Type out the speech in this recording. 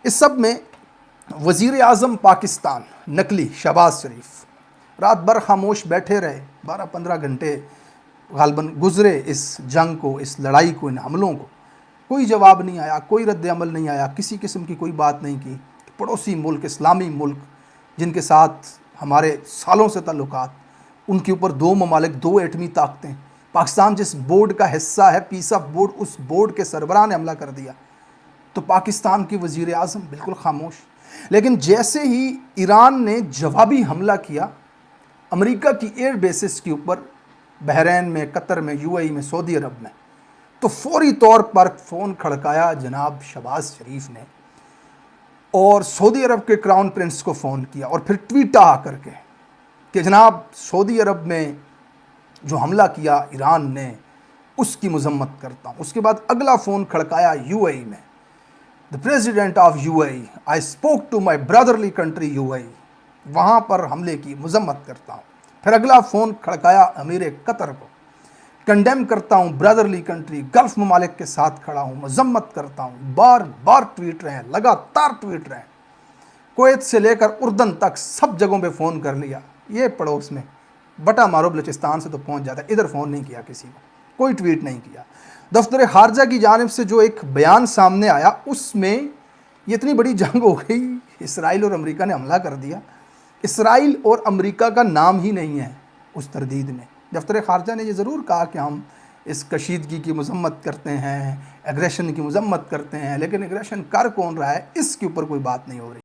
اس سب میں وزیر اعظم پاکستان نقلی شہباز شریف رات بھر خاموش بیٹھے رہے، 12-15 گھنٹے غالباً گزرے اس جنگ کو، اس لڑائی کو، ان حملوں کو. کوئی جواب نہیں آیا، کوئی رد عمل نہیں آیا، کسی قسم کی کوئی بات نہیں کی. پڑوسی ملک، اسلامی ملک جن کے ساتھ ہمارے سالوں سے تعلقات، ان کے اوپر 2 ممالک، 2 ایٹمی طاقتیں، پاکستان جس بورڈ کا حصہ ہے، پیس آف بورڈ، اس بورڈ کے سربراہ نے حملہ کر دیا. تو پاکستان کی وزیر اعظم بالکل خاموش. لیکن جیسے ہی ایران نے جوابی حملہ کیا امریکہ کی ایئر بیسز کے اوپر، بحرین میں، قطر میں، یو اے ای میں، سعودی عرب میں، تو فوری طور پر فون کھڑکایا جناب شہباز شریف نے اور سعودی عرب کے کراؤن پرنس کو فون کیا، اور پھر ٹویٹ آ کر کے کہ جناب سعودی عرب میں جو حملہ کیا ایران نے اس کی مذمت کرتا ہوں. اس کے بعد اگلا فون کھڑکایا یو اے ای میں، The President of UAE, I spoke to my brotherly country UAE. وہاں پر حملے کی مذمت کرتا ہوں. پھر اگلا فون کھڑکایا امیر قطر کو، کنڈیم کرتا ہوں برادرلی کنٹری، گلف ممالک کے ساتھ کھڑا ہوں، مذمت کرتا ہوں. بار بار ٹویٹ رہے ہیں، لگاتار ٹویٹ رہے ہیں. کویت سے لے کر اردن تک سب جگہوں پہ فون کر لیا. یہ پڑوس میں بٹا مارو بلوچستان سے تو پہنچ جاتا ہے، ادھر فون نہیں کیا کسی کو، کوئی ٹویٹ نہیں کیا. دفتر خارجہ کی جانب سے جو ایک بیان سامنے آیا اس میں یہ اتنی بڑی جنگ ہو گئی، اسرائیل اور امریکہ نے حملہ کر دیا. اسرائیل اور امریکہ کا نام ہی نہیں ہے اس تردید میں. دفتر خارجہ نے یہ ضرور کہا کہ ہم اس کشیدگی کی مذمت کرتے ہیں، ایگریشن کی مذمت کرتے ہیں، لیکن ایگریشن کر کون رہا ہے اس کے اوپر کوئی بات نہیں ہو رہی.